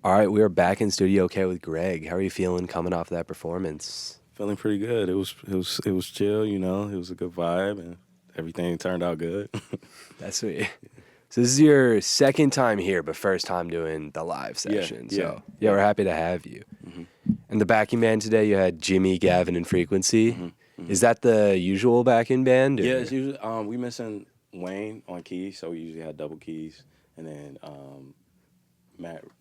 All right, we are back in Studio OK with Greg. How are you feeling coming off that performance? Feeling pretty good. It was chill, It was a good vibe, and everything turned out good. That's sweet. So this is your second time here, but first time doing the live Yeah, session. yeah, So yeah, yeah. we're happy to have you. hmm And the backing band today, you had Jimmy, Gavin, and Frequency. hmm hmm Is that the usual backing band, Yeah, it's or usually we missing Wayne on keys, so we usually had double keys, and then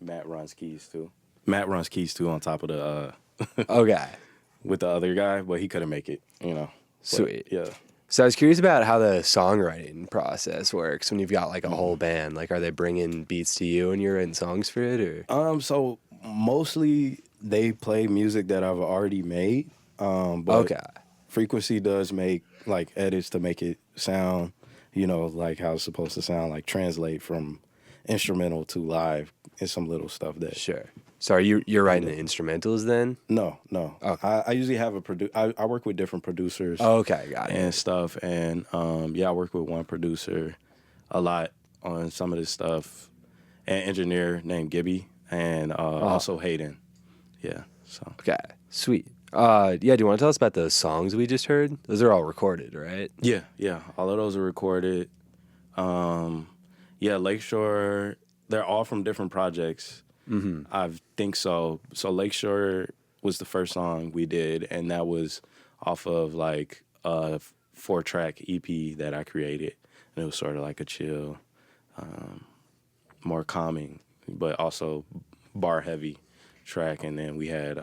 Matt runs keys too. Matt runs keys too on top of the okay, with the other guy, but he couldn't make it. But sweet. yeah. So I was curious about how the songwriting process works when you've got like a whole hmm band. Like, are they bringing beats to you and you're writing songs for it, or? So mostly they play music that I've already made, but Okay, Frequency does make like edits to make it sound, like how it's supposed to sound, like translate from instrumental to live and some little stuff that sure. So are you're he writing does. the instrumentals then? No, no. Okay. I usually have I work with different producers Okay, got and it. stuff, and yeah, I work with one producer a lot on some of this stuff, an engineer named Gibby, and Uh, also Hayden. Yeah, so. okay, sweet. Yeah, do you want to tell us about the songs we just heard? Those are all recorded, right? Yeah, yeah. All of those are recorded. Um, yeah, Lakeshore, they're all from different projects. Mm-hmm. I think so. So Lakeshore was the first song we did, and that was off of like a 4-track EP that I created. And it was sort of like a chill, um, more calming, but also bar heavy track. And then we had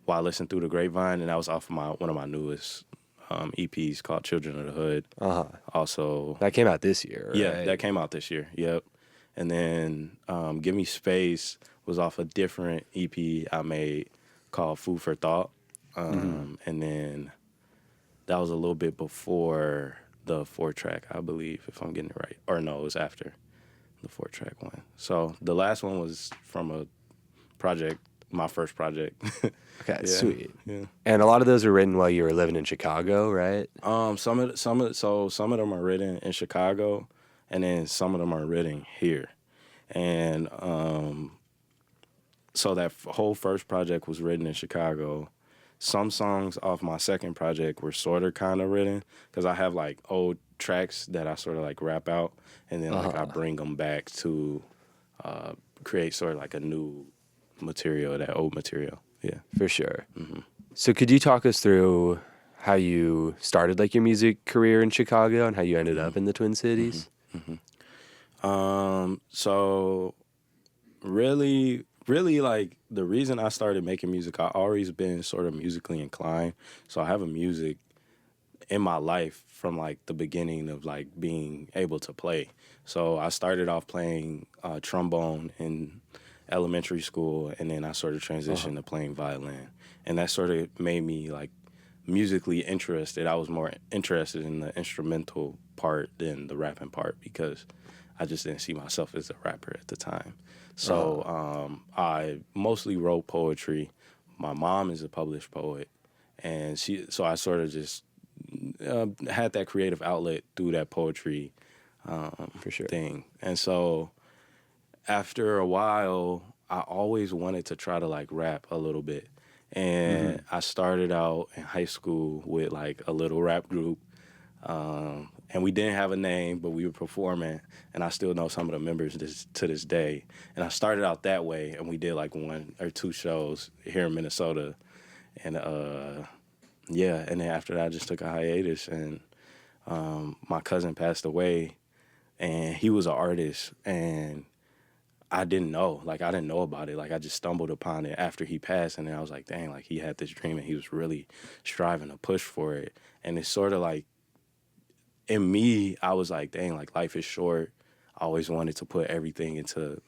While I Listen Through the Grapevine, and that was off of one of my newest EPs called Children of the Hood. Uh-huh. Also, That came out this year, yeah, right? that came out this year. Yep. And then Give Me Space was off a different EP I made called Food for Thought. Mm-hmm. And then that was a little bit before the 4-track, I believe, if I'm getting it right. Or no, it was after the 4-track one. So the last one was from a project, my first project. Okay, Yeah, sweet. yeah. And a lot of those were written while you were living in Chicago, right? Some of them are written in Chicago, and then some of them are written here. And so that whole first project was written in Chicago. Some songs off my second project were sort of kind of written because I have like old tracks that I sort of like rap out, and then like I Uh-huh. bring them back to create sort of like a new material, that old material. Yeah. For sure. hmm So could you talk us through how you started like your music career in Chicago and how you ended hmm up in the Twin hmm Cities? So really like the reason I started making music, I always been sort of musically inclined. So I have a music in my life from like the beginning of like being able to play. So I started off playing trombone in elementary school, and then I sort of Uh-huh. transitioned to playing violin, and that sort of made me like musically interested. I was more interested in the instrumental part than the rapping part because I just didn't see myself as a rapper at the time. Uh-huh. So I mostly wrote poetry. My mom is a published poet, and so I sort of just had that creative outlet through that poetry For sure. thing. And so after a while, I always wanted to try to like rap a little bit. Mm-hmm. And I started out in high school with like a little rap group. And we didn't have a name, but we were performing. And I still know some of the members to this day. And I started out that way, and we did like 1 or 2 shows here in Minnesota. And yeah, and then after that, I just took a hiatus. And my cousin passed away, and he was an artist. And I didn't know. Like, I didn't know about it. Like, I just stumbled upon it after he passed, and then I was like, dang, like, he had this dream, and he was really striving to push for it. And it's sort of like, in me, I was like, dang, like, life is short. I always wanted to put everything into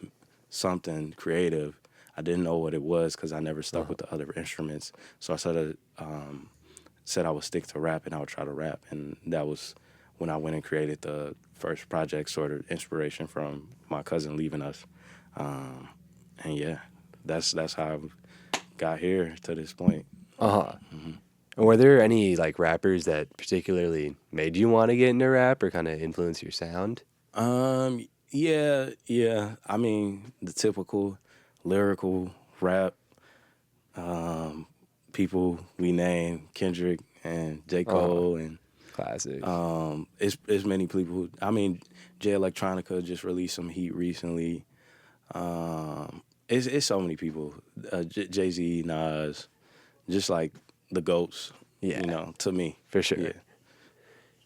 something creative. I didn't know what it was because I never stuck Uh-huh. with the other instruments. So I sort of said I would stick to rap, and I would try to rap. And that was when I went and created the first project, sort of inspiration from my cousin leaving us. Um, and yeah, that's how I got here to this point. Uh-huh. Mhm. And were there any like rappers that particularly made you want to get into rap or kind of influence your sound? Yeah. I mean, the typical. lyrical rap people we name Kendrick and J. Uh-huh. Cole and Classics. it's many people. I mean, Jay Electronica just released some heat recently. It's so many people. Jay Z, Nas, just like the goats. Yeah, To me, for sure. yeah.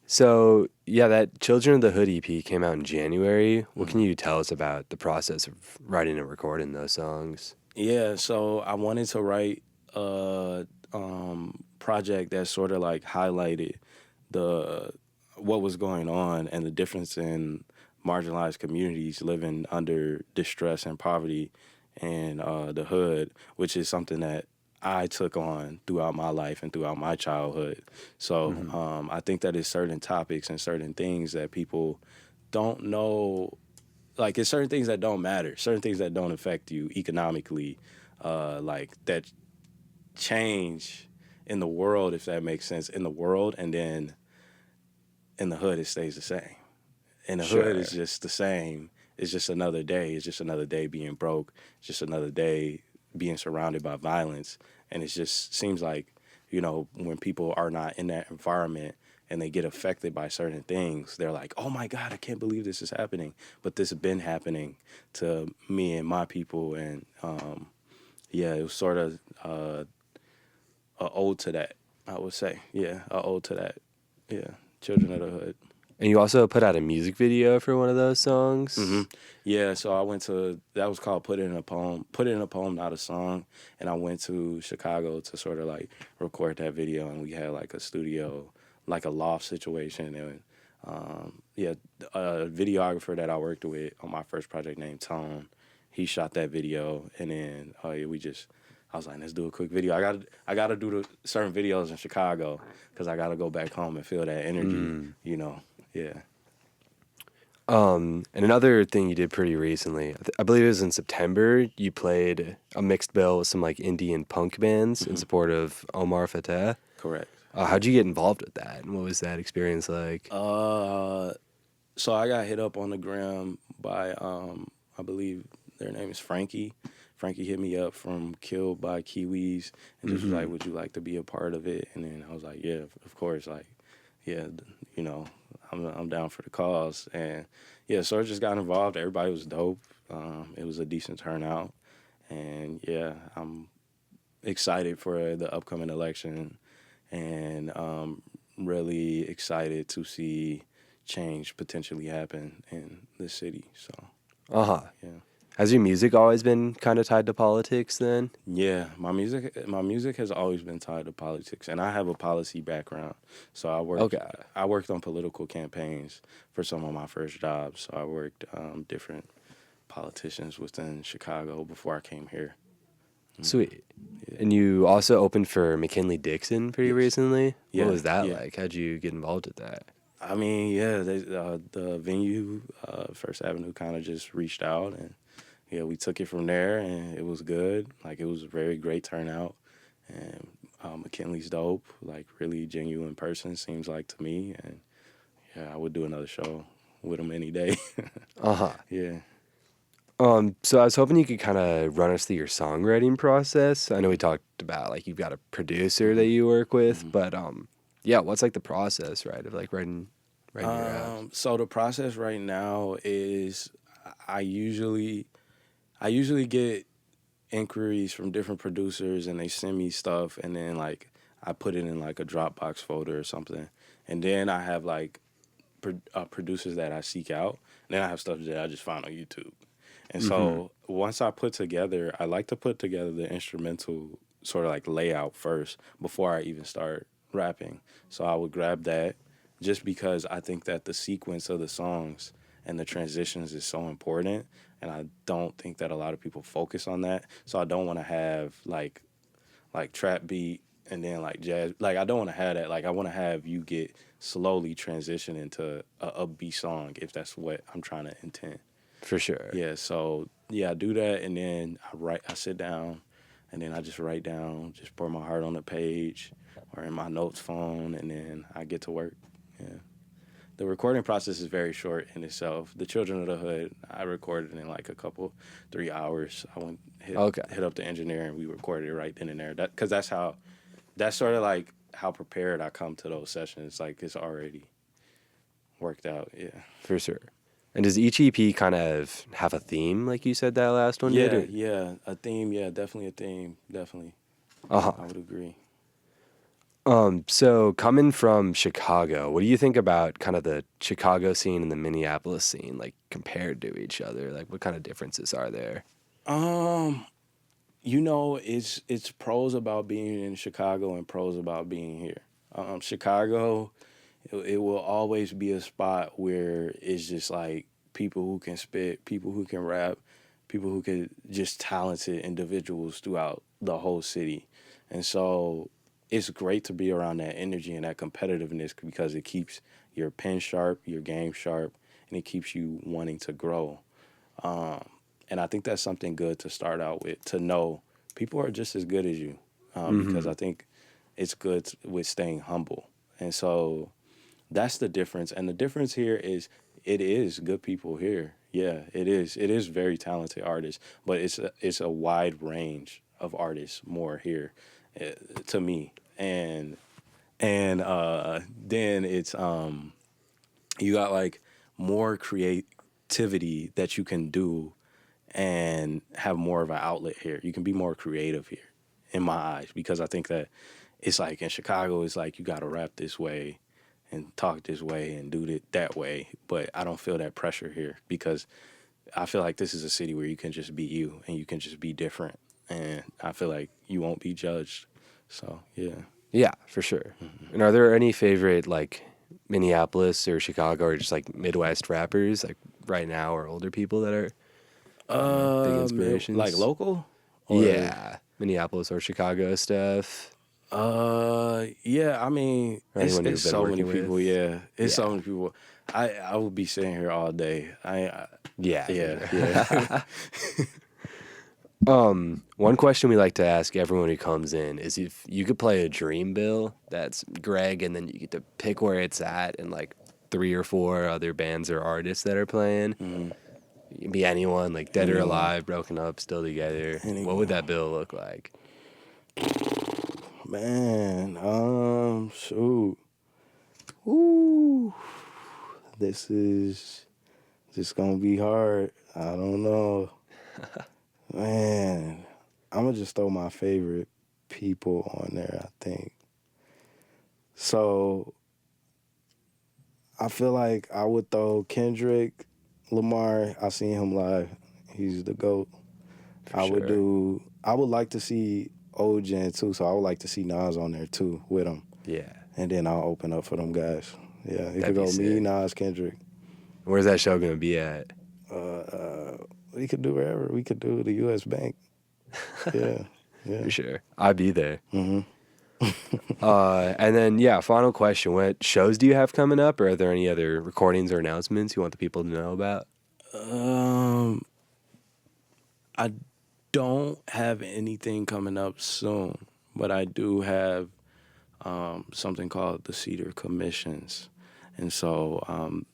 So, yeah, that Children of the Hood EP came out in January. What can you tell us about the process of writing and recording those songs? Yeah, so I wanted to write a project that sort of like highlighted the what was going on and the difference in marginalized communities living under distress and poverty and the hood, which is something that I took on throughout my life and throughout my childhood. So Hmm. I think that it's certain topics and certain things that people don't know, like it's certain things that don't matter, certain things that don't affect you economically, like that change in the world, if that makes sense, in the world, and then in the hood it stays the same. In the hood it's Sure. just the same. It's just another day. It's just another day being broke. It's just another day being surrounded by violence. And it just seems like, when people are not in that environment and they get affected by certain things, they're like, oh my God, I can't believe this is happening. But this has been happening to me and my people. And yeah, it was sort of a ode to that, I would say. Yeah, a ode to that. Yeah, Children of the Hood. And you also put out a music video for one of those hmm songs. Yeah, so I went to, that was called Put It in a Poem. Put It in a Poem, not a song. And I went to Chicago to sort of like record that video, and we had like a studio, like a loft situation. And yeah, a videographer that I worked with on my first project named Tone, he shot that video, and then yeah, I was like, let's do a quick video. I gotta do the certain videos in Chicago because I gotta go back home and feel that energy, Mm. Yeah. And another thing you did pretty recently, I believe it was in September, you played a mixed bill with some like Indian punk bands in hmm support of Omar Fateh. Correct. How'd you get involved with that? And what was that experience like? Uh, so I got hit up on the gram by I believe their name is Frankie. Frankie hit me up from Killed by Kiwis and just was like, Hmm. "Would you like to be a part of it?" And then I was like, "Yeah, of course." Like, yeah, you know, I'm down for the cause. And yeah, so I just got involved. Everybody was dope. It was a decent turnout, and yeah, I'm excited for the upcoming election, and really excited to see change potentially happen in the city. So Uh-huh. yeah, Has your music always been kind of tied to politics then? yeah. My music has always been tied to politics, and I have a policy background. So Okay. I worked on political campaigns for some of my first jobs. So I worked different politicians within Chicago before I came here. Sweet. Yeah. And you also opened for McKinley Dixon pretty Yes. recently. What Yeah. was that Yeah. like? How'd you get involved with that? I mean, yeah, the venue, First Avenue, kind of just reached out, and yeah, we took it from there, and it was good. Like, it was a very great turnout, and McKinley's dope, like really genuine person, seems like to me, and yeah, I would do another show with him any day. Uh-huh. Yeah. So I was hoping you could kind of run us through your songwriting process. I know we hmm talked about like you've got a producer that hmm you work with, hmm but yeah, what's like the process, right, of like writing your raps? So the process right now is I usually I usually get inquiries from different producers, and they send me stuff, and then like I put it in like a Dropbox folder or something, and then I have like producers that I seek out, and then I have stuff that I just find on YouTube. And Mm-hmm. so once I like to put together the instrumental sort of like layout first before I even start rapping. So I would grab that just because I think that the sequence of the songs and the transitions is so important. And I don't think that a lot of people focus on that. So I don't want to have like trap beat and then like jazz. Like I don't want to have that. Like I want to have you get slowly transition into a upbeat song if that's what I'm trying to intend. For sure. Yeah, so yeah, I do that, and then I sit down, and then I just write down, just pour my heart on the page or in my notes phone, and then I get to work. Yeah. the recording process is very short in itself. The Children of the Hood, I recorded in like 3 hours. I went hit up the engineer and we recorded it right then and there. Because that's sort of like how prepared I come to those sessions. Like it's already worked out. Yeah, for sure. And does each EP kind of have a theme, like you said that last one did? Or? Yeah, a theme. Yeah, definitely a theme. Definitely. Uh-huh. I would agree. So coming from Chicago, what do you think about kind of the Chicago scene and the Minneapolis scene, like compared to each other? Like what kind of differences are there? You know, it's pros about being in Chicago and pros about being here. Chicago, it will always be a spot where it's just like people who can spit, people who can rap, people who can just talented individuals throughout the whole city. And so it's great to be around that energy and that competitiveness because it keeps your pen sharp, your game sharp, and it keeps you wanting to grow. And I think that's something good to start out with, to know people are just as good as you, because I think it's good with staying humble. And so that's the difference. And the difference here is it is good people here. Yeah, it is. It is very talented artists, but it's a wide range of artists more here, to me. And then it's you got like more creativity that you can do and have more of an outlet here. You can be more creative here, in my eyes, because I think that it's like in Chicago, it's like you got to rap this way and talk this way and do it that way. But I don't feel that pressure here because I feel like this is a city where you can just be you and you can just be different. And I feel like you won't be judged. So, yeah. Yeah, for sure. Mm-hmm. And are there any favorite like Minneapolis or Chicago or just like Midwest rappers like right now or older people that are big inspirations? Like local? Yeah, Minneapolis or Chicago stuff. Yeah, I mean, it's so many people. With? Yeah, it's so many people. I would be sitting here all day. Yeah. One question we like to ask everyone who comes in is if you could play a dream bill that's Greg, and then you get to pick where it's at, and like 3 or 4 other bands or artists that are playing. Mm-hmm. You can be anyone, like dead or alive, broken up, still together. Anyone. What would that bill look like? Man, shoot. Ooh, this is just gonna be hard. I don't know. Man, I'm gonna just throw my favorite people on there, I think. So, I feel like I would throw Kendrick Lamar. I seen him live. He's the GOAT. I would like to see O-Gen too, so I would like to see Nas on there too with him. Yeah. And then I'll open up for them guys. Yeah, it could go me, Nas, Kendrick. Where's that show gonna be at? We could do wherever. We could do the U.S. Bank. Yeah. For sure. I'd be there. Mm-hmm. And then, final question. What shows do you have coming up, or are there any other recordings or announcements you want the people to know about? I don't have anything coming up soon, but I do have something called the Cedar Commissions. And so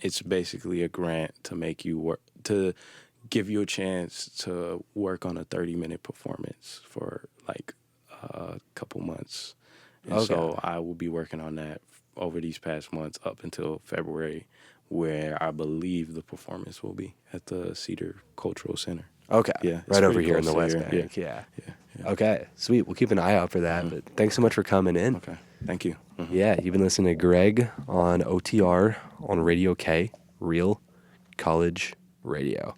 it's basically a grant to make you work, to give you a chance to work on a 30-minute performance for like a couple months. And so I will be working on that over these past months up until February, where I believe the performance will be at the Cedar Cultural Center. Okay. Yeah. Right over here in the West Bank. Yeah. Okay. Sweet. We'll keep an eye out for that. Mm-hmm. But thanks so much for coming in. Okay. Thank you. Mm-hmm. Yeah. You've been listening to Greg on OTR on Radio K, Real College Radio.